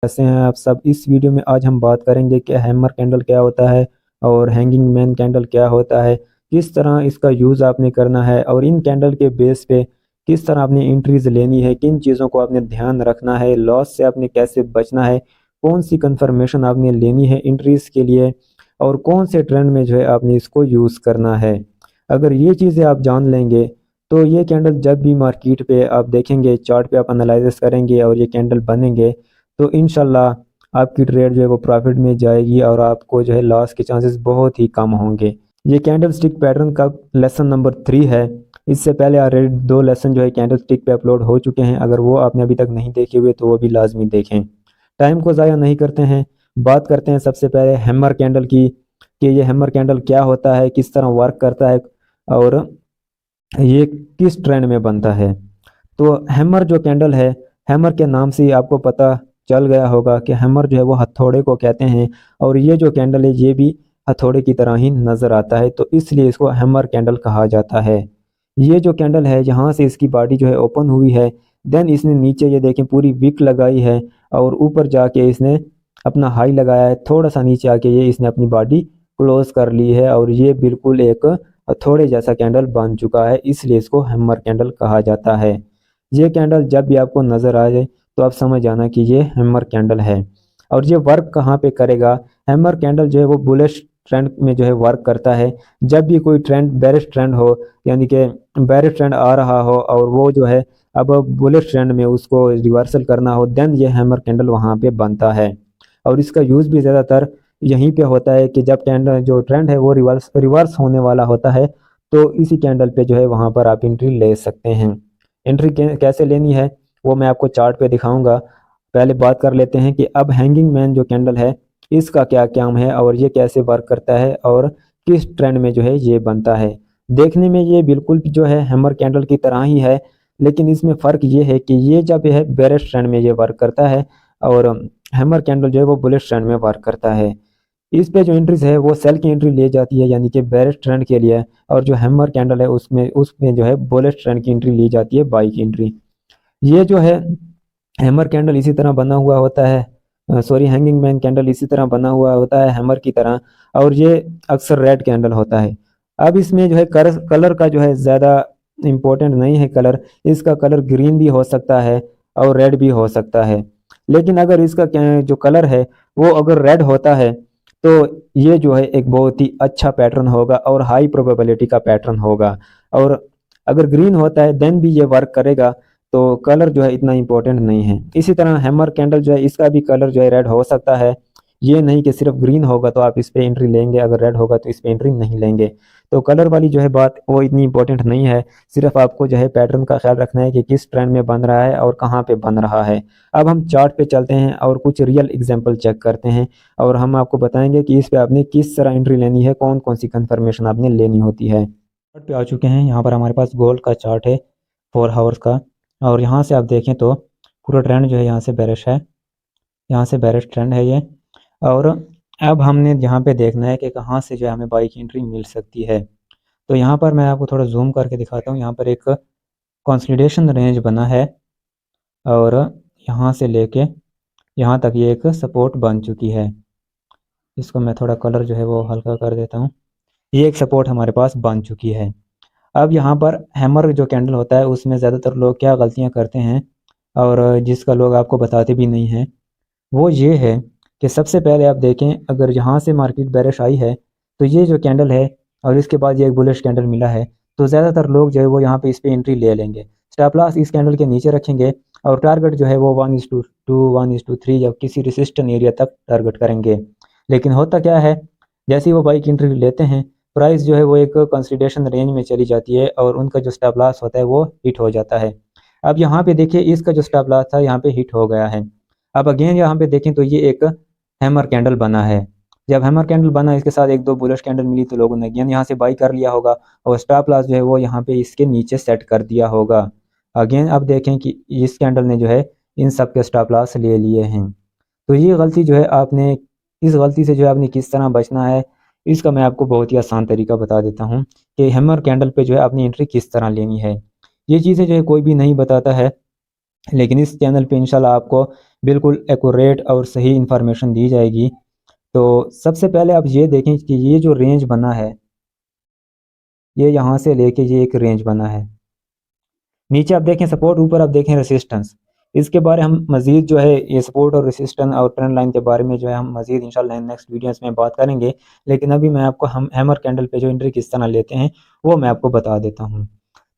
कैसे हैं आप सब। इस वीडियो में आज हम बात करेंगे कि हैमर कैंडल क्या होता है और हैंगिंग मैन कैंडल क्या होता है, किस तरह इसका यूज़ आपने करना है और इन कैंडल के बेस पे किस तरह आपने एंट्रीज लेनी है, किन चीज़ों को आपने ध्यान रखना है, लॉस से आपने कैसे बचना है, कौन सी कंफर्मेशन आपने लेनी है एंट्रीज के लिए और कौन से ट्रेंड में जो है आपने इसको यूज़ करना है। अगर ये चीज़ें आप जान लेंगे तो ये कैंडल जब भी मार्केट पे आप देखेंगे, चार्ट पे आप एनालिसिस करेंगे और ये कैंडल बनेंगे तो इंशाल्लाह आपकी ट्रेड जो है वो प्रॉफिट में जाएगी और आपको जो है लॉस के चांसेस बहुत ही कम होंगे। ये कैंडल स्टिक पैटर्न का लेसन नंबर 3 है। इससे पहले ऑलरेडी 2 लेसन जो है कैंडल स्टिक पे अपलोड हो चुके हैं। अगर वो आपने अभी तक नहीं देखे हुए तो वो भी लाजमी देखें। टाइम को ज़ाया नहीं करते हैं, बात करते हैं सबसे पहले हैमर कैंडल की कि ये हैमर कैंडल क्या होता है, किस तरह वर्क करता है और ये किस ट्रेंड में बनता है। तो हैमर जो कैंडल है, हैमर के नाम से ही आपको पता चल गया होगा कि हैमर जो है वो हथौड़े को कहते हैं और ये जो कैंडल है ये भी हथौड़े की तरह ही नज़र आता है, तो इसलिए इसको हैमर कैंडल कहा जाता है। ये जो कैंडल है यहाँ से इसकी बॉडी जो है ओपन हुई है, देन इसने नीचे ये देखें पूरी विक लगाई है और ऊपर जाके इसने अपना हाई लगाया है, थोड़ा सा नीचे आके ये इसने अपनी बॉडी क्लोज कर ली है और ये बिल्कुल एक हथौड़े जैसा कैंडल बन चुका है, इसलिए इसको हैमर कैंडल कहा जाता है। ये कैंडल जब भी आपको नज़र आ जाए तो आप समझ जाना कि ये हैमर कैंडल है। और ये वर्क कहाँ पे करेगा, हैमर कैंडल जो है वो बुलिश ट्रेंड में जो है वर्क करता है। जब भी कोई ट्रेंड बेरिश ट्रेंड हो, यानी कि बेरिश ट्रेंड आ रहा हो और वो जो है अब बुलिश ट्रेंड में उसको रिवर्सल करना हो, देन ये हैमर कैंडल वहाँ पे बनता है। और इसका यूज़ भी ज़्यादातर यहीं पे होता है कि जब कैंडल जो ट्रेंड है वो रिवर्स होने वाला होता है, तो इसी कैंडल पे जो है वहाँ पर आप एंट्री ले सकते हैं। एंट्री कैसे लेनी है वो मैं आपको चार्ट पे दिखाऊंगा। पहले बात कर लेते हैं कि अब हैंगिंग मैन जो कैंडल है इसका क्या काम है और ये कैसे वर्क करता है और किस ट्रेंड में जो है ये बनता है। देखने में ये बिल्कुल जो है हैमर कैंडल की तरह ही है, लेकिन इसमें फ़र्क ये है कि ये जब है बेरिश ट्रेंड में ये वर्क करता है और हैमर कैंडल जो है वो बुलिश ट्रेंड में वर्क करता है। इस पे जो एंट्रीज है वो सेल की एंट्री ले जाती है, यानी कि बेरिश ट्रेंड के लिए, और जो हैमर कैंडल है उसमें जो है बुलिश ट्रेंड की एंट्री ली जाती है, बाई की एंट्री। ये जो है हैमर कैंडल इसी तरह बना हुआ होता है, सॉरी हैंगिंग मैन कैंडल इसी तरह बना हुआ होता है हैमर की तरह, और ये अक्सर रेड कैंडल होता है। अब इसमें जो है कलर का जो है ज़्यादा इम्पोर्टेंट नहीं है कलर, इसका कलर ग्रीन भी हो सकता है और रेड भी हो सकता है। लेकिन अगर इसका जो कलर है वो अगर रेड होता है तो ये जो है एक बहुत ही अच्छा पैटर्न होगा और हाई प्रोबेबिलिटी का पैटर्न होगा। और अगर ग्रीन होता है देन भी ये वर्क करेगा, तो कलर जो है इतना इम्पोर्टेंट नहीं है। इसी तरह हैमर कैंडल जो है इसका भी कलर जो है रेड हो सकता है, ये नहीं कि सिर्फ ग्रीन होगा तो आप इस पे एंट्री लेंगे, अगर रेड होगा तो इस पे एंट्री नहीं लेंगे। तो कलर वाली जो है बात वो इतनी इंपॉर्टेंट नहीं है, सिर्फ आपको जो है पैटर्न का ख्याल रखना है कि किस ट्रेंड में बन रहा है और कहाँ पे बन रहा है। अब हम चार्ट पे चलते हैं और कुछ रियल एग्जांपल चेक करते हैं और हम आपको बताएंगे कि इस पे आपने किस तरह एंट्री लेनी है, कौन कौन सी कंफर्मेशन आपने लेनी होती है। चार्ट पे आ चुके हैं, यहाँ पर हमारे पास गोल्ड का चार्ट है 4 आवर्स का, और यहाँ से आप देखें तो पूरा ट्रेंड जो है यहाँ से बेरिश है, यहाँ से बेरिश ट्रेंड है ये। और अब हमने यहाँ पे देखना है कि कहाँ से जो है हमें बाई की एंट्री मिल सकती है। तो यहाँ पर मैं आपको थोड़ा जूम करके दिखाता हूँ। यहाँ पर एक कंसोलिडेशन रेंज बना है और यहाँ से लेके यहाँ तक ये एक सपोर्ट बन चुकी है। इसको मैं थोड़ा कलर जो है वो हल्का कर देता हूँ। ये एक सपोर्ट हमारे पास बन चुकी है। अब यहाँ पर हैमर जो कैंडल होता है उसमें ज़्यादातर लोग क्या गलतियाँ करते हैं और जिसका लोग आपको बताते भी नहीं हैं, वो ये है कि सबसे पहले आप देखें, अगर यहाँ से मार्केट बेरिश आई है तो ये जो कैंडल है और इसके बाद ये एक बुलिश कैंडल मिला है, तो ज़्यादातर लोग जो है वो यहाँ पे इस पे एंट्री ले लेंगे, स्टॉप लॉस इस कैंडल के नीचे रखेंगे और टारगेट जो है वो 1:2 1:3 या किसी रेसिस्टेंट एरिया तक टारगेट करेंगे। लेकिन होता क्या है, जैसे ही वो बाई की एंट्री लेते हैं, प्राइस जो है वो एक कंसोलिडेशन रेंज में चली जाती है और उनका जो स्टॉप लॉस होता है वो हिट हो जाता है। अब यहाँ पे देखिए इसका जो स्टॉप लॉस था यहाँ पे हिट हो गया है। अब अगेन यहाँ पे देखें तो ये एक हैमर कैंडल बना है। जब हैमर कैंडल बना इसके साथ एक दो बुलिश कैंडल मिली तो लोगों ने अगेन यहाँ से बाई कर लिया होगा और स्टॉप लॉस जो है वो यहाँ पे इसके नीचे सेट कर दिया होगा। अगेन अब देखें कि इस कैंडल ने जो है इन सब के स्टॉप लॉस ले लिए हैं। तो ये गलती जो है आपने, इस गलती से जो है आपने किस तरह बचना है, इसका मैं आपको बहुत ही आसान तरीका बता देता हूँ कि हैमर कैंडल पे जो है आपने एंट्री किस तरह लेनी है। ये चीज़ें जो है कोई भी नहीं बताता है, लेकिन इस चैनल पे इंशाल्लाह आपको बिल्कुल एक्यूरेट और सही इन्फॉर्मेशन दी जाएगी। तो सबसे पहले आप ये देखें कि ये जो रेंज बना है, ये यहाँ से लेके ये एक रेंज बना है। नीचे आप देखें सपोर्ट, ऊपर आप देखें रेसिस्टेंस। इसके बारे हम मज़ीद जो है ये सपोर्ट और रेसिस्टेंस और ट्रेंड लाइन के बारे में जो है हम मज़ीद इंशाल्लाह नेक्स्ट वीडियोस में बात करेंगे। लेकिन अभी मैं आपको हम हैमर कैंडल पे जो एंट्री किस तरह लेते हैं वो मैं आपको बता देता हूँ।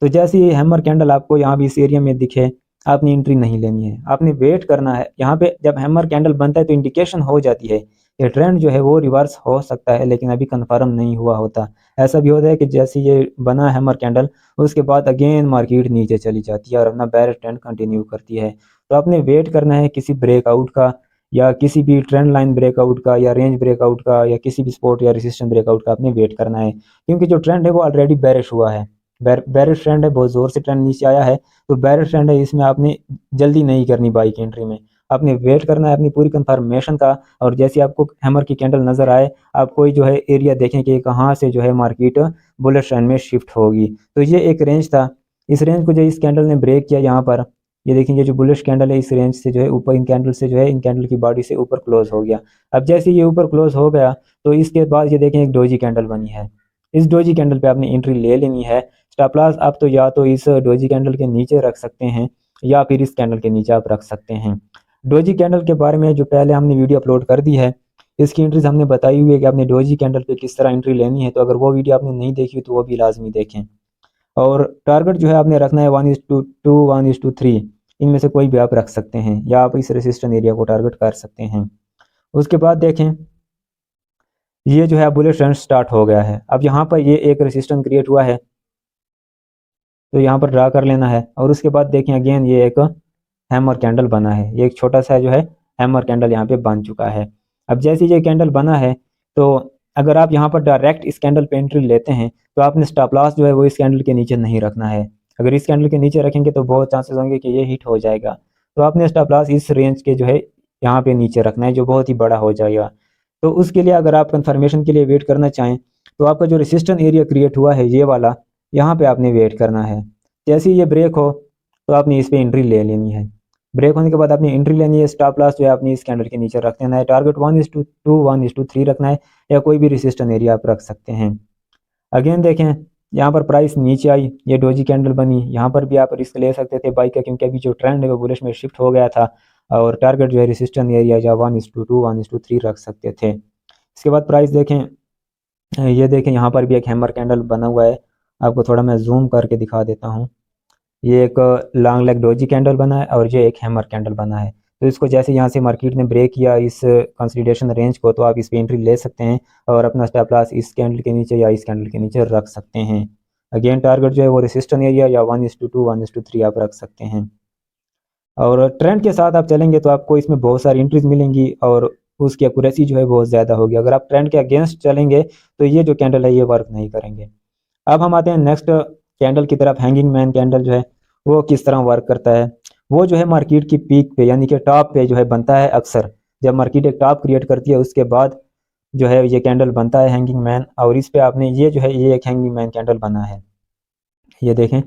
तो जैसे ये हैमर कैंडल आपको यहाँ भी इस एरिया में दिखे, आपने एंट्री नहीं लेनी है, आपने वेट करना है। यहाँ पे जब हैमर कैंडल बनता है तो इंडिकेशन हो जाती है ये ट्रेंड जो है वो रिवर्स हो सकता है, लेकिन अभी कन्फर्म नहीं हुआ होता। ऐसा भी होता है कि जैसे ये बना हैमर कैंडल, उसके बाद अगेन मार्केट नीचे चली जाती है और अपना बेयरिश ट्रेंड कंटिन्यू करती है। तो आपने वेट करना है किसी ब्रेकआउट का, या किसी भी ट्रेंड लाइन ब्रेकआउट का, या रेंज ब्रेकआउट का, या किसी भी सपोर्ट या रेजिस्टेंस ब्रेकआउट का आपने वेट करना है। क्योंकि जो ट्रेंड है वो ऑलरेडी बेरिश हुआ है, बेरिश ट्रेंड है, बहुत ज़ोर से ट्रेंड नीचे आया है। तो बेरिश ट्रेंड है, इसमें आपने जल्दी नहीं करनी बाई की एंट्री में, आपने वेट करना है अपनी पूरी कंफर्मेशन का। और जैसे आपको हैमर की कैंडल नज़र आए, आप कोई जो है एरिया देखें कि कहाँ से जो है मार्केट बुलिश ट्रेंड में शिफ्ट होगी। तो ये एक रेंज था, इस रेंज को जो इस कैंडल ने ब्रेक किया यहाँ पर, ये देखिए ये जो बुलिश कैंडल है इस रेंज से जो है ऊपर, इन कैंडल से जो है इन कैंडल की बॉडी से ऊपर क्लोज हो गया। अब जैसे ये ऊपर क्लोज हो गया तो इसके बाद ये देखें एक डोजी कैंडल बनी है। इस डोजी कैंडल पे आपने एंट्री ले लेनी है। स्टॉप लॉस आप तो या तो इस डोजी कैंडल के नीचे रख सकते हैं या फिर इस कैंडल के नीचे आप रख सकते हैं। डोजी कैंडल के बारे में जो पहले हमने वीडियो अपलोड कर दी है, इसकी एंट्रीज हमने बताई हुई है कि आपने डोजी कैंडल पे किस तरह एंट्री लेनी है। तो अगर वो वीडियो आपने नहीं देखी तो वो भी लाजमी देखें। और टारगेट जो है आपने रखना है 1:2, 1:3, इनमें से कोई भी आप रख सकते हैं, या आप इस रेसिस्टेंस एरिया को टारगेट कर सकते हैं। उसके बाद देखें ये जो है बुलिश ट्रेंड स्टार्ट हो गया है। अब यहाँ पर ये एक रेसिस्टेंस क्रिएट हुआ है, तो यहाँ पर ड्रा कर लेना है। और उसके बाद देखें अगेन ये एक हैमर कैंडल बना है, ये एक छोटा सा जो है हैमर कैंडल यहाँ पे बन चुका है। अब जैसे ये कैंडल बना है, तो अगर आप यहाँ पर डायरेक्ट इस कैंडल पे एंट्री लेते हैं तो आपने स्टॉप लॉस जो है वो इस कैंडल के नीचे नहीं रखना है। अगर इस कैंडल के नीचे रखेंगे तो बहुत चांसेस होंगे कि ये हिट हो जाएगा। तो आपने स्टॉप लॉस इस रेंज के जो है यहाँ पे नीचे रखना है, जो बहुत ही बड़ा हो जाएगा। तो उसके लिए अगर आप कंफर्मेशन के लिए वेट करना चाहें तो आपका जो रेसिस्टेंस एरिया क्रिएट हुआ है ये वाला, यहाँ पे आपने वेट करना है। जैसे ही ये ब्रेक हो तो आपने इस पे एंट्री ले लेनी है। ब्रेक होने के बाद आपने एंट्री लेनी है, स्टॉप लॉस जो है अपनी इस कैंडल के नीचे रख देना है। टारगेट 1:2, 1:3 रखना है, या कोई भी रेसिस्टेंस एरिया आप रख सकते हैं। अगेन देखें यहाँ पर प्राइस नीचे आई, ये डोजी कैंडल बनी, यहाँ पर भी आप रिस्क ले सकते थे बाई का, क्योंकि अभी जो ट्रेंड है वो बुलिश में शिफ्ट हो गया था। और टारगेट जो है रेसिस्टेंस एरिया या 1:2, 1:3 रख सकते थे। इसके बाद प्राइस देखें, ये देखें यहाँ पर भी एक हैमर कैंडल बना हुआ है। आपको थोड़ा मैं जूम करके दिखा देता हूँ। ये एक लॉन्ग लेग डोजी कैंडल बना है और ये एक हैमर कैंडल बना है। तो इसको जैसे यहाँ से मार्केट ने ब्रेक किया इस कंसोलिडेशन रेंज को, तो आप इस पे एंट्री ले सकते हैं और अपना स्टॉप लॉस इस कैंडल के नीचे या इस कैंडल के नीचे रख सकते हैं। अगेन टारगेट जो है वो रेसिस्टेंस एरिया या 1:2, 1:3 आप रख सकते हैं। और ट्रेंड के साथ आप चलेंगे तो आपको इसमें बहुत सारी एंट्रीज मिलेंगी और उसकी एक्यूरेसी जो है बहुत ज़्यादा होगी। अगर आप ट्रेंड के अगेंस्ट चलेंगे तो ये जो कैंडल है ये वर्क नहीं करेंगे। अब हम आते हैं नेक्स्ट कैंडल की तरफ। हैंगिंग मैन कैंडल जो है वो किस तरह वर्क करता है। वो जो है मार्केट की पीक पे यानी कि टॉप पे जो है बनता है अक्सर। जब मार्केट एक टॉप क्रिएट करती है उसके बाद जो है ये कैंडल बनता है हैंगिंग मैन। और इस पे आपने ये जो है ये एक हैंगिंग मैन कैंडल बना है, ये देखें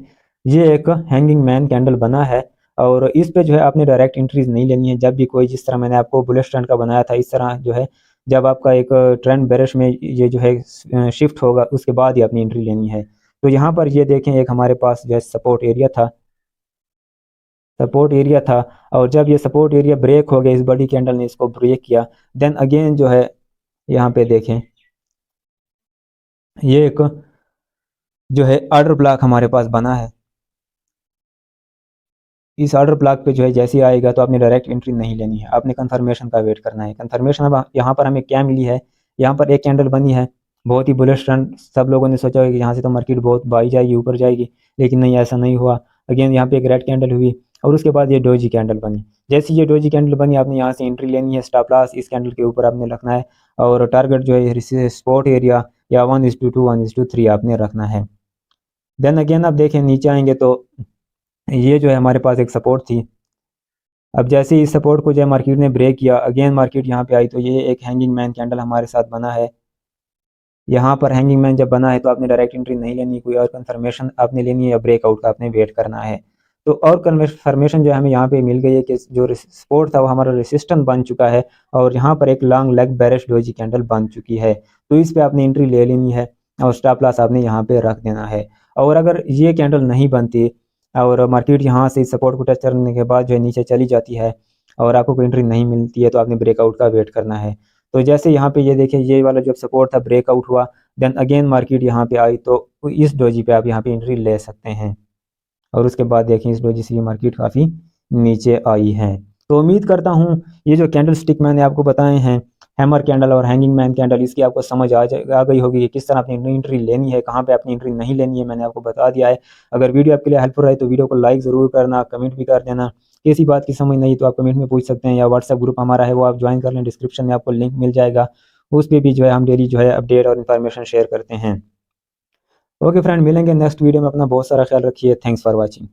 ये एक हैंगिंग मैन कैंडल बना है। और इस पे जो है आपने डायरेक्ट एंट्रीज नहीं लेनी है। जब भी कोई, जिस तरह मैंने आपको बुलिश ट्रेंड का बनाया था, इस तरह जो है जब आपका एक ट्रेंड बेरिश में ये जो है शिफ्ट होगा उसके बाद ही अपनी एंट्री लेनी है। तो यहाँ पर ये देखें एक हमारे पास जो है सपोर्ट एरिया था, सपोर्ट एरिया था। और जब ये सपोर्ट एरिया ब्रेक हो गया, इस बड़ी कैंडल ने इसको ब्रेक किया, देन अगेन जो है यहाँ पे देखें ये एक जो है ऑर्डर ब्लॉक हमारे पास बना है। इस ऑर्डर ब्लॉक पे जो है जैसे ही आएगा तो आपने डायरेक्ट एंट्री नहीं लेनी है, आपने कंफर्मेशन का वेट करना है। कंफर्मेशन अब यहाँ पर हमें क्या मिली है, यहाँ पर एक कैंडल बनी है, बहुत ही बुलिश ट्रेंड। सब लोगों ने सोचा कि यहाँ से तो मार्केट बहुत बाई जाएगी, ऊपर जाएगी, लेकिन नहीं, ऐसा नहीं हुआ। अगेन यहाँ पे एक रेड कैंडल हुई और उसके बाद ये डोजी कैंडल बनी। जैसे ये डोजी कैंडल बनी आपने यहाँ से एंट्री लेनी है, स्टॉप लॉस इस कैंडल के ऊपर आपने रखना है और टारगेट जो है स्पॉट एरिया या 1:2, 1:3 आपने रखना है। देन अगेन आप देखें नीचे आएंगे तो ये जो है हमारे पास एक सपोर्ट थी। अब जैसे ही इस सपोर्ट को जो है मार्केट ने ब्रेक किया, अगेन मार्केट यहाँ पे आई, तो ये एक हैंगिंग मैन कैंडल हमारे साथ बना है। यहाँ पर हैंगिंग मैन जब बना है तो आपने डायरेक्ट एंट्री नहीं लेनी, कोई और कंफर्मेशन आपने लेनी है या ब्रेकआउट का आपने वेट करना है। तो और कन्फर्मेशन जो है हमें यहाँ पे मिल गई है कि जो सपोर्ट था वो हमारा रेसिस्टेंस बन चुका है और यहाँ पर एक long leg bearish doji candle बन चुकी है। तो इस पे आपने एंट्री ले लेनी है और स्टॉप लॉस आपने यहाँ पे रख देना है। और अगर ये कैंडल नहीं बनती और मार्केट यहाँ से सपोर्ट को टच करने के बाद जो है नीचे चली जाती है और आपको कोई एंट्री नहीं मिलती है तो आपने ब्रेकआउट का वेट करना है। तो जैसे यहाँ पे ये देखिए ये वाला जब सपोर्ट था ब्रेकआउट हुआ, देन अगेन मार्केट यहाँ पे आई, तो इस डोजी पे आप यहाँ पे एंट्री ले सकते हैं। और उसके बाद देखिए इस वजह से ये मार्केट काफ़ी नीचे आई है। तो उम्मीद करता हूँ ये जो कैंडल स्टिक मैंने आपको बताए हैं, हैमर कैंडल और हैंगिंग मैन कैंडल, इसकी आपको समझ आ गई होगी कि किस तरह अपनी एंट्री लेनी है, कहाँ पे अपनी एंट्री नहीं लेनी है, मैंने आपको बता दिया है। अगर वीडियो आपके लिए हेल्पफुल रहे तो वीडियो को लाइक ज़रूर करना, कमेंट भी कर देना। किसी बात की समझ नहीं तो आप कमेंट में पूछ सकते हैं, या व्हाट्सएप ग्रुप हमारा है वो आप ज्वाइन कर लें, डिस्क्रिप्शन में आपको लिंक मिल जाएगा। उस पर भी जो है हम डेली जो है अपडेट और इन्फॉर्मेशन शेयर करते हैं। ओके फ्रेंड, मिलेंगे नेक्स्ट वीडियो में। अपना बहुत सारा ख्याल रखिए। Thanks for watching.